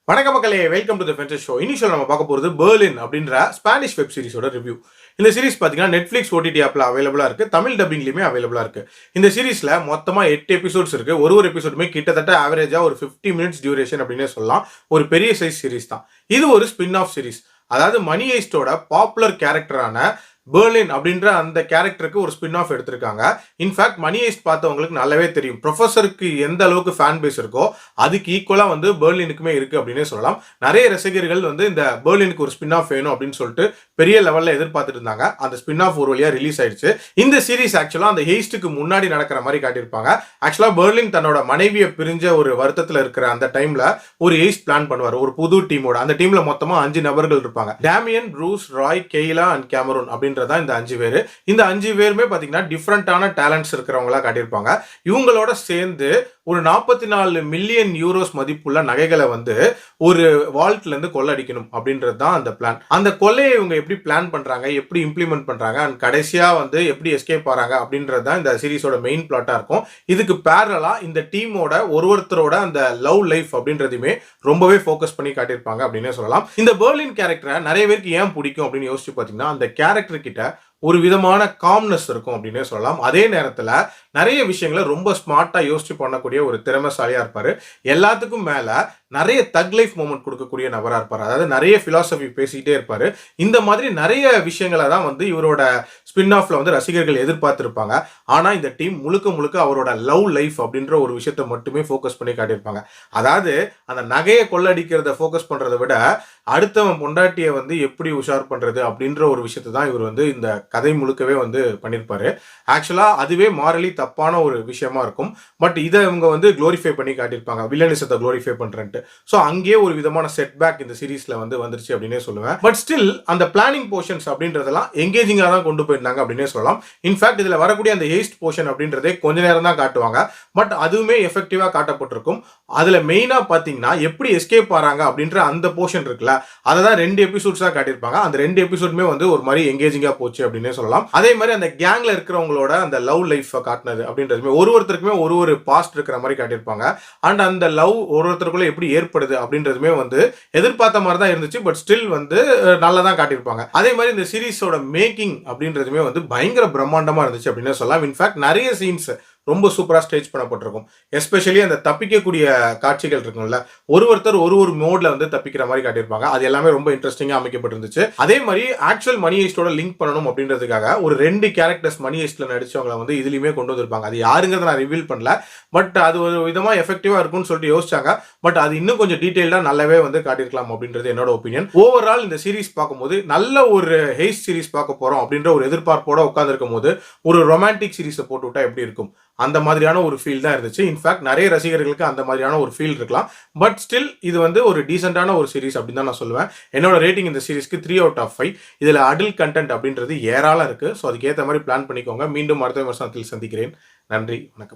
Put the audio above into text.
வணக்க மக்களே, welcome to the fences show. Initial நம்ம பார்க்க போகிறது பெர்லின் அப்படின்ற ஸ்பானிஷ் வெப் சீரிஸோட ரிவ்யூ. இந்த சீரிஸ் பார்த்தீங்கன்னா நெட்ஃப்ளிக்ஸ் ஓடிடி ஆப்பில் அவைலபிளாக இருக்குது, தமிழ் டப்பிங்லையுமே அவைலபிளாக இருக்குது. இந்த சீரிஸில் மொத்தமாக 8 எபிசோட்ஸ் இருக்குது. ஒரு எபிசோடுமே கிட்டத்தட்ட ஆவரேஜாக ஒரு 50 மினிட்ஸ் டியூரேஷன் அப்படின்னே சொல்லலாம். ஒரு பெரிய சைஸ் சீரிஸ் தான். இது ஒரு ஸ்பின் ஆஃப் சீரிஸ். அதாவது மணி ஹெய்ஸ்டோட பாப்புலர் கேரக்டரான பெர்லின் அப்படின்ற அந்த கேரக்டருக்கு ஒரு ஸ்பின் ஆஃப் எடுத்திருக்காங்க. இன்ஃபேக்ட் மணி ஹெய்ஸ்ட் பார்த்தவங்களுக்கு நல்லாவே தெரியும், ப்ரொஃபஸருக்கு எந்த அளவுக்கு ஃபேன் பேஸ் இருக்கோ அதுக்கு ஈக்குவலாக வந்து பெர்லினுக்குமே இருக்கு அப்படின்னே சொல்லலாம். நிறைய ரசிகர்கள் வந்து இந்த பெர்லினுக்கு ஒரு ஸ்பின் ஆஃப் வேணும் அப்படின்னு சொல்லிட்டு பெரிய லெவலில் எதிர்பார்த்துட்டு இருந்தாங்க. அந்த ஸ்பின் ஆஃப் ஒரு வழியாக ரிலீஸ் ஆயிடுச்சு. இந்த சீரிஸ் ஆக்சுவலாக அந்த ஹெய்ஸ்ட்டுக்கு முன்னாடி நடக்கிற மாதிரி காட்டியிருப்பாங்க. ஆக்சுவலாக பெர்லின் தன்னோட மனைவியை பிரிஞ்ச ஒரு வருத்தத்தில் இருக்கிற அந்த டைம்ல ஒரு ஹெய்ஸ்ட் பிளான் பண்ணுவார், ஒரு புது டீமோட. அந்த டீம்ல மொத்தமாக 5 நபர்கள் இருப்பாங்க. Damian, Bruce, Roy, Kayla and Cameron அப்படின்றதான் இந்த 5 பேர். இந்த 5 பேருமே பாத்தீங்கன்னா டிஃப்ரெண்டான டேலண்ட்ஸ் இருக்கிறவங்களா காட்டியிருப்பாங்க. இவங்களோட சேர்ந்து ஒரு 44 மில்லியன் யூரோஸ் மதிப்புள்ள நகைகளை வந்து ஒரு வால்ட்ல இருந்து கொள்ளடிக்கணும் அப்படின்றது தான் அந்த பிளான். அந்த கொள்ளையை இவங்க எப்படி பிளான் பண்றாங்க, எப்படி இம்ப்ளிமெண்ட் பண்றாங்க அண்ட் கடைசியா வந்து எப்படி எஸ்கேப் ஆறாங்க அப்படின்றது தான் இந்த சீரிஸோட மெயின் பிளாட்டா இருக்கும். இதுக்கு பேரலா இந்த டீமோட ஒருத்தரோட அந்த லவ் லைஃப் அப்படின்றதுமே ரொம்பவே ஃபோக்கஸ் பண்ணி காட்டியிருப்பாங்க அப்படின்னே சொல்லலாம். இந்த பெர்லின் கேரக்டரை நிறைய பேருக்கு ஏன் பிடிக்கும் அப்படின்னு யோசிச்சு பாத்தீங்கன்னா, அந்த கேரக்டர் கிட்ட ஒரு விதமான காம்னஸ் இருக்கும் அப்படின்னே சொல்லலாம். அதே நேரத்தில் நிறைய விஷயங்களை ரொம்ப ஸ்மார்ட்டா யோசிச்சு பண்ணக்கூடிய ஒரு திறமைசாலியா இருப்பாரு. எல்லாத்துக்கும் மேல நிறைய தக் லைஃப் மூமெண்ட் கொடுக்கக்கூடிய நபரா இருப்பாரு. அதாவது நிறைய பிலாசபி பேசிக்கிட்டே இருப்பாரு. இந்த மாதிரி நிறைய விஷயங்களை தான் வந்து இவரோட ஸ்பின் ஆஃப்ல வந்து ரசிகர்கள் எதிர்பார்த்திருப்பாங்க. ஆனா இந்த டீம் முழுக்க முழுக்க அவரோட லவ் லைஃப் அப்படின்ற ஒரு விஷயத்தை மட்டுமே ஃபோக்கஸ் பண்ணி காட்டியிருப்பாங்க. அதாவது அந்த நகையை கொள்ளடிக்கிறத ஃபோக்கஸ் பண்றதை விட அடுத்தவன் பொண்டாட்டியை வந்து எப்படி உஷார் பண்றது அப்படின்ற ஒரு விஷயத்தை தான் இவர் வந்து இந்த கதை முழுக்கவே வந்து பண்ணியிருப்பாரு. ஆக்சுவலா அதுவே மாரலி தப்பான ஒரு விஷயமா இருக்கும். பட் இதை இவங்க வந்து குளோரிஃபை பண்ணி காட்டியிருப்பாங்க, வில்லனிசத்தை குளோரிஃபை பண்றேன்ட்டு. ஸோ அங்கேயே ஒரு விதமான செட்பேக் இந்த சீரீஸ்ல வந்து வந்துருச்சு அப்படின்னே சொல்லுவேன். பட் ஸ்டில் அந்த பிளானிங் போர்ஷன்ஸ் அப்படின்றதெல்லாம் எங்கேஜிங்காக தான் கொண்டு போயிருந்தாங்க அப்படின்னே சொல்லலாம். இன்ஃபேக்ட் இதுல வரக்கூடிய அந்த ஹேஸ்ட் போர்ஷன் அப்படின்றதே கொஞ்ச நேரம் தான் காட்டுவாங்க. பட் அதுவுமே எஃபெக்டிவா காட்டப்பட்டிருக்கும். அதுல மெயினா பாத்தீங்கன்னா எப்படி எஸ்கேப் ஆறாங்க அப்படின்ற அந்த போர்ஷன் இருக்குல்ல, அதை தான் 2 எபிசோட்ஸா காட்டியிருப்பாங்க. அந்த 2 எபிசோடுமே வந்து ஒரு மாதிரி எங்கேஜிங்கா போச்சு அப்படின்னே சொல்லலாம். அதே மாதிரி அந்த கேங்ல இருக்கிறவங்களோட அந்த லவ் லைஃப் காட்டினது அப்படின்றதுமே ஒருத்தருக்குமே ஒரு பாஸ்ட் இருக்கிற மாதிரி காட்டியிருப்பாங்க. அண்ட் அந்த லவ் ஒருத்தருக்குள்ள எப்படி ஏற்படுது அப்படின்றதுமே வந்து எதிர்பார்த்த மாதிரி தான் இருந்துச்சு. பட் ஸ்டில் வந்து நல்லா தான் காட்டியிருப்பாங்க. அதே மாதிரி இந்த சீரிஸோட மேக்கிங் அப்படின்றதுமே வந்து பயங்கர பிரம்மாண்டமா இருந்துச்சு அப்படின்னு சொல்லலாம். இன்ஃபேக்ட் நிறைய சீன்ஸ் ரொம்ப சூப்பரா ஸ்டேஜ் பண்ணப்பட்டிருக்கும். எஸ்பெஷலி அந்த தப்பிக்கக்கூடிய காட்சிகள் இருக்கும்ல, ஒருத்தர் ஒரு மோட்ல வந்து தப்பிக்கிற மாதிரி காட்டியிருப்பாங்க. அது எல்லாமே ரொம்ப இன்ட்ரெஸ்டிங்கா அமைக்கப்பட்டிருந்துச்சு. அதே மாதிரி ஆக்சுவல் மணி ஹெய்ஸ்டோட லிங்க் பண்ணணும் அப்படின்றதுக்காக ஒரு 2 கேரக்டர்ஸ் மணி ஹெய்ஸ்ட்ல நடிச்சவங்களை வந்து இதுலயுமே கொண்டு வந்திருப்பாங்க. அது யாருங்கிறத நான் ரிவீல் பண்ணல. பட் அது ஒரு விதமா எஃபெக்டிவா இருக்கும்னு சொல்லிட்டு யோசிச்சாங்க. பட் அது இன்னும் கொஞ்சம் டீடைல்டா நல்லாவே வந்து காட்டியிருக்கலாம் அப்படின்றது என்னோட ஒப்பீனியன். ஓவரால் இந்த சீரிஸ் பார்க்கும்போது நல்ல ஒரு ஹெய்ஸ்ட் சீரிஸ் பார்க்க போறோம் அப்படின்ற ஒரு எதிர்பார்ப்போட உட்கார்ந்துருக்கும் போது ஒரு ரொமான்டிக் சீரிஸை போட்டு விட்டா எப்படி இருக்கும், அந்த மாதிரியான ஒரு ஃபீல் தான் இருந்துச்சு. இன்ஃபேக்ட் நிறைய ரசிகர்களுக்கு அந்த மாதிரியான ஒரு ஃபீல் இருக்கலாம். பட் ஸ்டில் இது வந்து ஒரு டீசென்டான ஒரு சீரிஸ் அப்படின்னு தான் நான் சொல்லுவேன். என்னோட ரேட்டிங் இந்த சீரிஸ்க்கு 3/5. இதில் அடல்ட் கண்டென்ட் அப்படின்றது ஏராளம் இருக்கு. ஸோ அதுக்கேற்ற மாதிரி பிளான் பண்ணிக்கோங்க. மீண்டும் அடுத்த விமர்சனத்தில் சந்திக்கிறேன். நன்றி, வணக்கம்.